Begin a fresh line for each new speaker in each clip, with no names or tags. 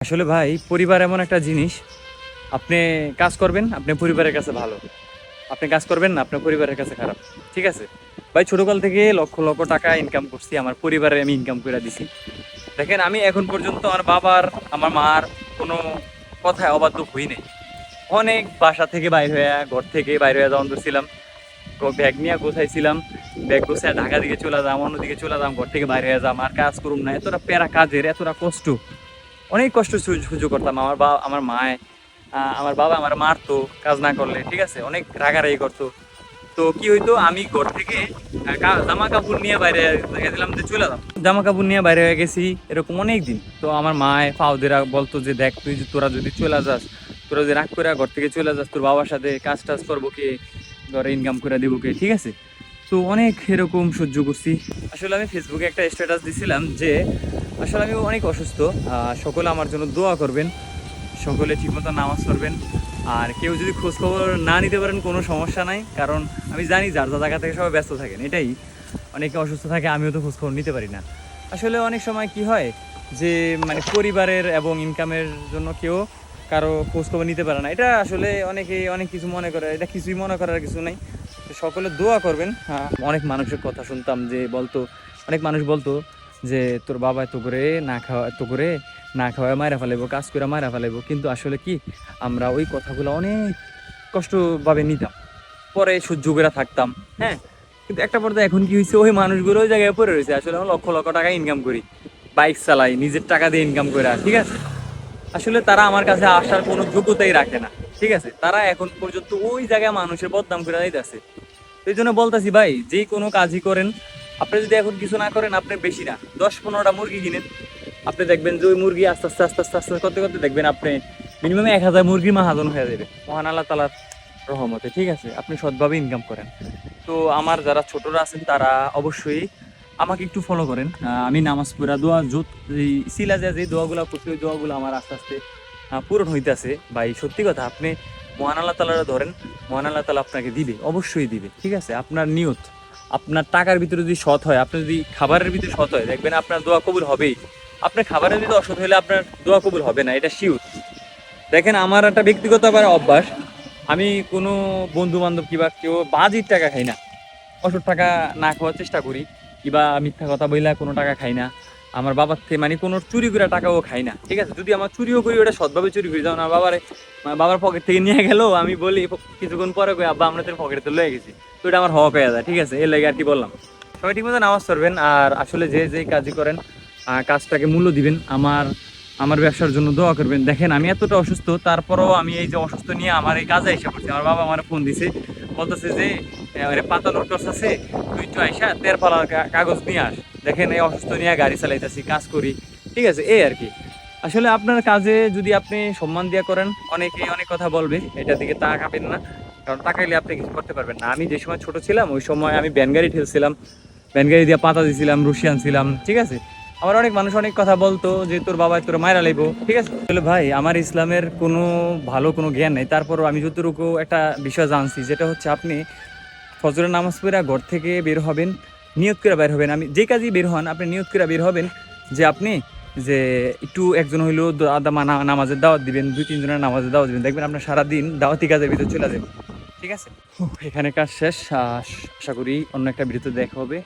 আসলে ভাই পরিবার এমন একটা জিনিস, আপনি কাজ করবেন আপনি পরিবারের কাছে ভালো, আপনি কাজ করবেন না আপনার পরিবারের কাছে খারাপ। ঠিক আছে ভাই, ছোটকাল থেকে লক্ষ লক্ষ টাকা ইনকাম করছি, আমার পরিবারে আমি ইনকাম করে দিছি। দেখেন আমি এখন পর্যন্ত আমার বাবার আমার মার কোনো কথায় অবাধ্য হই নাই। অনেক বাসা থেকে বাইর হয়ে, ঘর থেকে বাইর হয়ে যাওয়া ছিলাম, ব্যাগ নিয়ে গোছাইছিলাম, ব্যাগ গোছায় ঢাকা দিকে চলে যাম, অন্যদিকে চলে যাম, ঘর থেকে বাইরে হয়ে যাম, আর কাজ করুম না, এতটা প্যারা কাজের, এতটা কষ্ট, অনেক কষ্ট সহ্য করতাম। আমার মায় আমার বাবা আমার মারতো কাজ না করলে, ঠিক আছে, অনেক রাগারাগি করতো। তো কি হইতো, আমি ঘর থেকে জামা কাপড় নিয়ে বাইরে গেছিলাম যে চলে যাম, জামা কাপড় নিয়ে বাইরে হয়ে গেছি এরকম অনেক দিন। তো আমার মায় ফাউদেরা বলতো যে দেখ তুই তোরা যদি চলে যাস, তোরা যদি রাগ করে ঘর থেকে চলে যাস, তোর বাবার সাথে কাজ টাজ করবো কে, ঘরে ইনকাম করে দেবো কে, ঠিক আছে। তো অনেক এরকম সহ্য করছি। আসলে আমি ফেসবুকে একটা স্ট্যাটাস দিছিলাম যে আসলে আমি অনেক অসুস্থ, সকলে আমার জন্য দোয়া করবেন, সকলে ঠিকমতো নামাজ পড়বেন। আর কেউ যদি খোঁজখবর না নিতে পারেন কোনো সমস্যা নাই, কারণ আমি জানি যার যা জায়গা থেকে সবাই ব্যস্ত থাকেন, এটাই। অনেকে অসুস্থ থাকে, আমিও তো খোঁজখবর নিতে পারি না। আসলে অনেক সময় কি হয় যে মানে পরিবারের এবং ইনকামের জন্য কেউ কারো খোঁজখবর নিতে পারে না, এটা আসলে অনেকে অনেক কিছু মনে করে, এটা কিছুই মনে করার কিছু নাই। তো সকলে দোয়া করবেন। হ্যাঁ, অনেক মানুষের কথা শুনতাম যে বলতো, অনেক মানুষ বলতো যে তোর বাবা এত করে না খাওয়া, এত করে না খাওয়া মারা ফেলাইবো, কাজ করে মারা ফেলাইবো। কিন্তু আসলে কি, আমরা ওই কথাগুলো অনেক কষ্টভাবে নিতাম, পরে সহ্য করে থাকতাম। হ্যাঁ, কিন্তু একটা পর্যায়ে এখন কি হয়েছে, ওই মানুষগুলো ওই জায়গায় পড়ে রয়েছে। আসলে আমরা লক্ষ লক্ষ টাকা ইনকাম করি, বাইক চালাই, নিজের টাকা দিয়ে ইনকাম করে, ঠিক আছে। আসলে তারা আমার কাছে আসার কোনো যোগ্যতাই রাখে না, ঠিক আছে। তারা এখন পর্যন্ত ওই জায়গায় মানুষের বদনাম করে যাইতেছে। এই জন্য বলতেছি ভাই, যে কোনো কাজই করেন, আপনি যদি এখন কিছু না করেন, আপনি বেশি না 10-15টা মুরগি কিনেন, আপনি দেখবেন যে ওই মুরগি আস্তে আস্তে আস্তে আস্তে আস্তে করতে করতে দেখবেন আপনি মিনিমাম 1000 মুরগির মাহাজন হয়ে যাবে মহান আল্লাহ তালার রহমতে, ঠিক আছে। আপনি সৎভাবে ইনকাম করেন। তো আমার যারা ছোটরা আছেন তারা অবশ্যই আমাকে একটু ফলো করেন। আমি নামাজ পড়া দোয়া সিলা যে দোয়াগুলো করছি, ওই দোয়াগুলো আমার আস্তে আস্তে পূরণ হইতেছে। ভাই সত্যি কথা, আপনি মহান আল্লাহ তালারা ধরেন, মহান আল্লাহ তালা আপনাকে দিবে, অবশ্যই দিবে, ঠিক আছে। আপনার নিয়ত, আপনার টাকার ভিতরে যদি সৎ হয়, আপনি যদি খাবারের ভিতরে সৎ হয়, দেখবেন আপনার দোয়া কবুল হবেই। আপনার খাবারের ভিতরে অসৎ হলে আপনার দোয়া কবুল হবে না, এটা শিওর। দেখেন আমার একটা ব্যক্তিগত আবার অভ্যাস, আমি কোনো বন্ধু বান্ধব কিংবা কেউ বাজির টাকা খাই না, অসৎ টাকা না খাওয়ার চেষ্টা করি, কিংবা মিথ্যা কথা বইলা কোনো টাকা খাই না। আমার বাবার থেকে মানে কোনো চুরি করে টাকাও খাই না, ঠিক আছে। যদি আমার চুরিও করি, ওটা সৎভাবে চুরি করি। যেমন আমার বাবার পকেট থেকে নিয়ে গেল, আমি বলি কিছুক্ষণ পরে কই আব্বা আমরা তোর পকেটে তো লয়ে গেছি, তো এটা আমার হওয়া পেয়ে যায়, ঠিক আছে। এর লাগে আর কি বললাম। সবাই ঠিক মতো নামাজ পড়বেন, আর আসলে যে যে কাজই করেন কাজটাকে মূল্য দিবেন। আমার আমার ব্যবসার জন্য দোয়া করবেন। দেখেন আমি এতটা অসুস্থ, তারপরও আমি এই যে অসুস্থ নিয়ে আমার এই কাজে এসে পড়ছি। আমার বাবা আমার ফোন দিছে, বলতেছে যে পাতানোর টর্চ আছে, তুই একটু আইসা তের পালার কাগজ নিয়ে আস। দেখেন এই অসুস্থ নিয়ে গাড়ি চালাইতেছি, কাজ করি, ঠিক আছে, এই আর কি। আসলে আপনার কাজে যদি আপনি সম্মান দিয়ে করেন, অনেকে অনেক কথা বলবে, এটা দিকে তাকাবেন না, কারণ তাকাইলে আপনি কিছু করতে পারবেন না। আমি যে সময় ছোট ছিলাম, ওই সময় আমি ভ্যান গাড়ি ঠেলছিলাম, ভ্যান গাড়ি দিয়ে পাতা দিয়েছিলাম, রুশিয়ান ছিলাম, ঠিক আছে। আমার অনেক মানুষ অনেক কথা বলতো যে তোর বাবা তোর মায়েরা লাইবো, ঠিক আছে। আসলে ভাই আমার ইসলামের কোনো ভালো কোনো জ্ঞান নেই, তারপরও আমি যতটুকু একটা বিষয় জানছি, যেটা হচ্ছে আপনি ফজরের নামাজ পড়ে ঘর থেকে বের হবেন, নিয়ত করে বের হবেন। আমি যে কাজই বের হন, আপনি নিয়ত করে বের হবেন যে আপনি যে একটু একজন হইলেও নামাজের দাওয়াত দিবেন, 2-3 জনের নামাজের দাওয়াত দিবেন, দেখবেন আপনার সারাদিন দাওয়াতি কাজের ভিতরে চলে যাবে, ঠিক আছে। এখানে কাজ শেষ। আশা করি অন্য একটা ভিডিওতে দেখা হবে।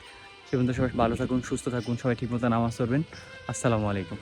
সে পর্যন্ত সবাই ভালো থাকুন, সুস্থ থাকুন, সবাই ঠিকমতো নামাজ পড়বেন। আসসালামু আলাইকুম।